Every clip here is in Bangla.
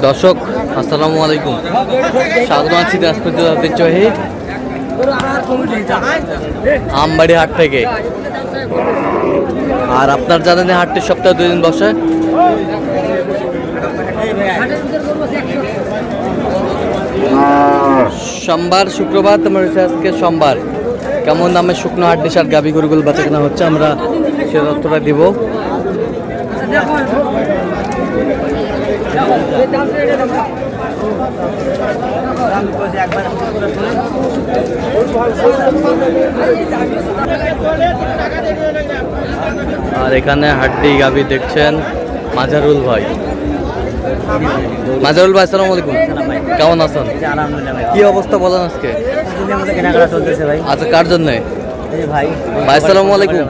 দর্শক আসসালামু আলাইকুম, স্বাগত আছি দিনাজপুর জেলার ঐতিহ্যবাহী আমবাড়ি হাট থেকে। আর আপনার জানেন হাটটি সপ্তাহে 2 দিন বসে। সোমবার শুক্রবার তোমার হচ্ছে আজকে সোমবার। কেমন দামে শুকনো হাট ডিসার গাভী গরুগুলো বাচ্চা কেনা হচ্ছে আমরা সে তথ্যটা দিব। আর এখানে হাড্ডি গাভী দেখছেন মাজারুল ভাই। মাজারুল ভাই আসসালামু আলাইকুম, কেমন আছেন? কি অবস্থা বলেন আজকে? আচ্ছা, কার জন্য ভাই? আসসালামু আলাইকুম,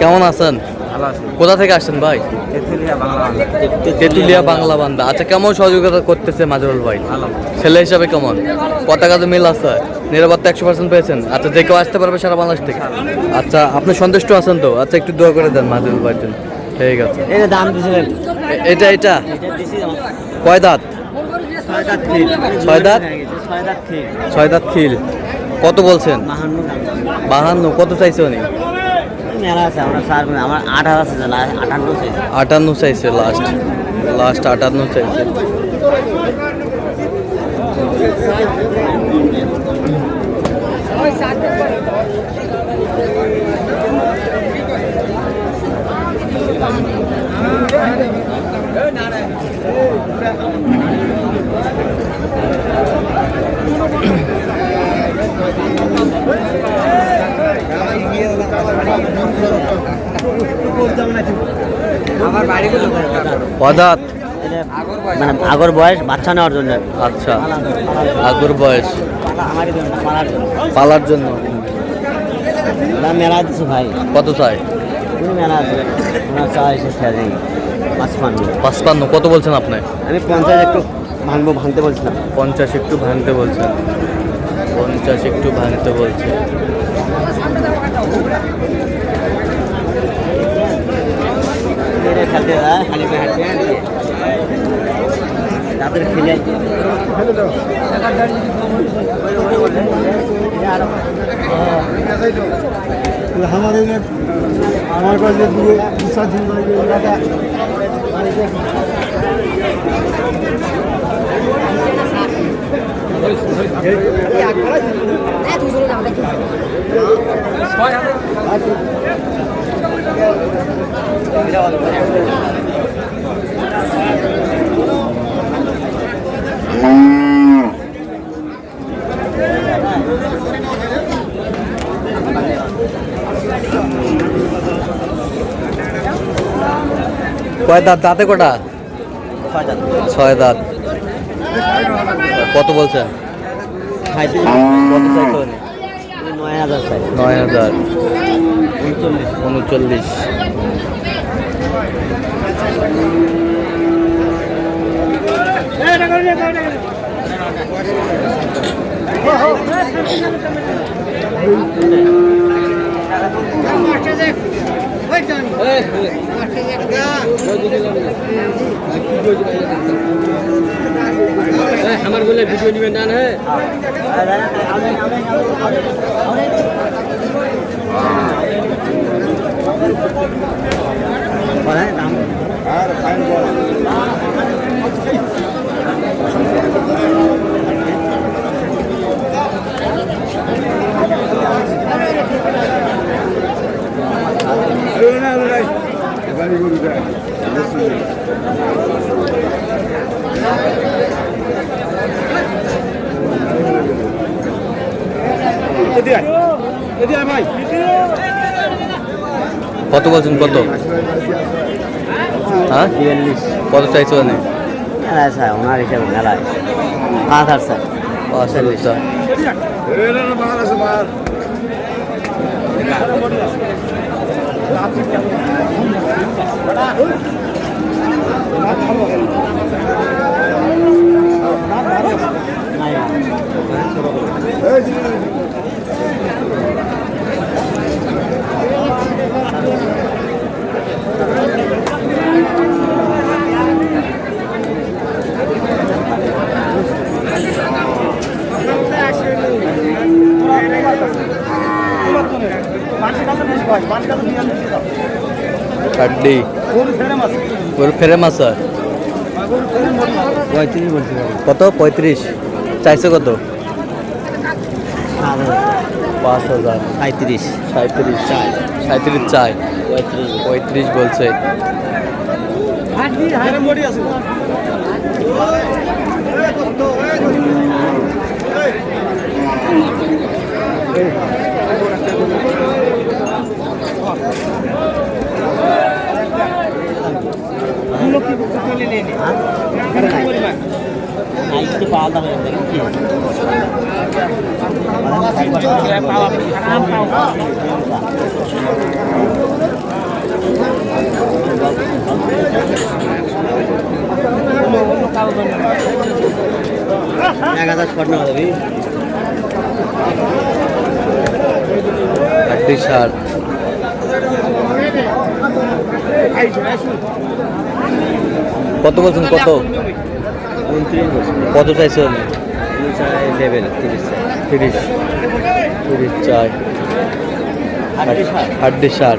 কেমন আছেন? কোথা থেকে আসছেন ভাই? তেঁতুলিয়া বাংলা বান্দা। আচ্ছা, কেমন সহযোগিতা করতেছে মাজারুল ভাই? ছেলে হিসাবে কেমন? কথা কাজে মিল আছে? নিরাপত্তা 100% পেয়েছেন? আচ্ছা, যে কেউ আসতে পারবে সারা বাংলাদেশ থেকে? আচ্ছা, আপনি সন্তুষ্ট আছেন তো? আচ্ছা, একটু দোয়া করে দেন মাজারুল ভাইয়ের জন্য। ঠিক আছে। এটা কয় দাঁত? 6 দাঁত। 6 দাঁত খিল। কত বলছেন? 52। কত চাইছে উনি? 58 চাইছে। লাস্ট 58 চাইছে। পদাত মানে আগর বয়স বাচ্চা নেওয়ার জন্য। আচ্ছা, আগর বয়স পালার জন্য মেলা দিচ্ছে ভাই। কত চাই? মেলা আছে 55। কত বলছেন আপনি? আমি 50 একটু ভাঙতে বলছিলাম। 50 একটু ভাঙতে বলছেন। 50 একটু ভাঙতে বলছে। তাদের খেলে আমার কাছে কয় দাঁত? দাঁতে কটা? 6 দাঁত। কত বলছেন? কত চাইছো? 9000। 39। আমার বলে ভিডিও নিবেন না। কত বলছেন? কত? হ্যাঁ, 42। কত চাইছো? ওনার হিসাবে মেলায় 5000 স্যার। 45। হাড্ডি গরু ফ্রেম আছে 35 বলছি কত 35 চাইছে কত 5000 35 37 চাই 35 বলছে হাড্ডি সার কত বলছেন কত কত চাইছেন লেভেল 30 চাই হাড্ডি সার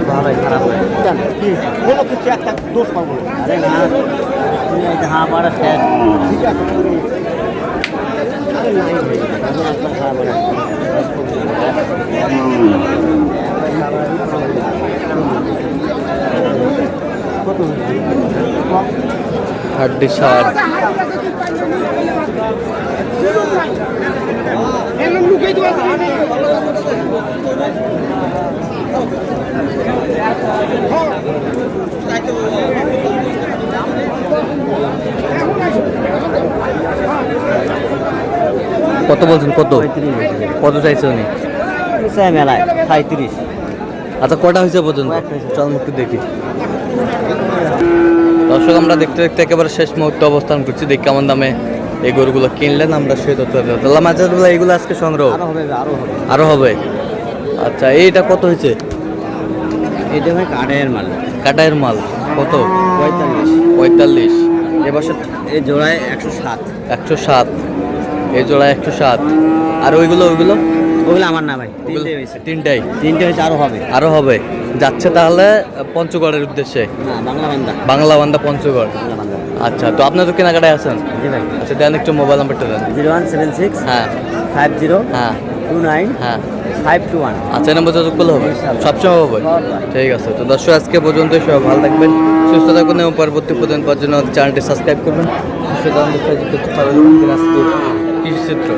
ভালোই খারাপ কিছু একটা দোষ পাবো আরে না হ্যাঁ বড় শেষ ঠিক আছে হাড্ডি সার কত বলছেন কত কত চাইছে উনি মেলায় 35 আচ্ছা কটা হয়েছে পর্যন্ত চল একটু দেখি দর্শক আমরা দেখতে দেখতে একেবারে শেষ মুহূর্তে অবস্থান করছি দেখি কেমন দামে এই গরুগুলো কিনলেন আমরা সেই তথ্য মাঝারগুলো এইগুলো আজকে সংগ্রহ আরো হবে আচ্ছা এইটা কত হয়েছে এটা ভাই কাঠের মাল কাটায়ের মাল কত 45 এবছর এই জোড়ায় 107 107 এই জোড়া 107 আর ওইগুলো ওগুলো আমার না ভাই তিনটাই তিনটে হয়েছে আরো হবে যাচ্ছে তাহলে পঞ্চগড়ের উদ্দেশ্যে না বাংলা বান্দা পঞ্চগড় আচ্ছা তো আপনার তো কেনাকাটায় আছেন জি ভাই আচ্ছা দেন একটু মোবাইল নাম্বারটা দেন 0176 হ্যাঁ 50 হ্যাঁ 29 হ্যাঁ 521 আচ্ছা এই নম্বর যোগাযোগ করলে হবে ইনশাআল্লাহ। সবসময় হবে ঠিক আছে তো দর্শক আজকে পর্যন্ত সবাই ভালো থাকবেন সুস্থ থাকবেন এবং পরবর্তী পর্যন্ত পাওয়ার জন্য চ্যানেলটি সাবস্ক্রাইব করবেন দিনাজপুর কৃষি চিত্র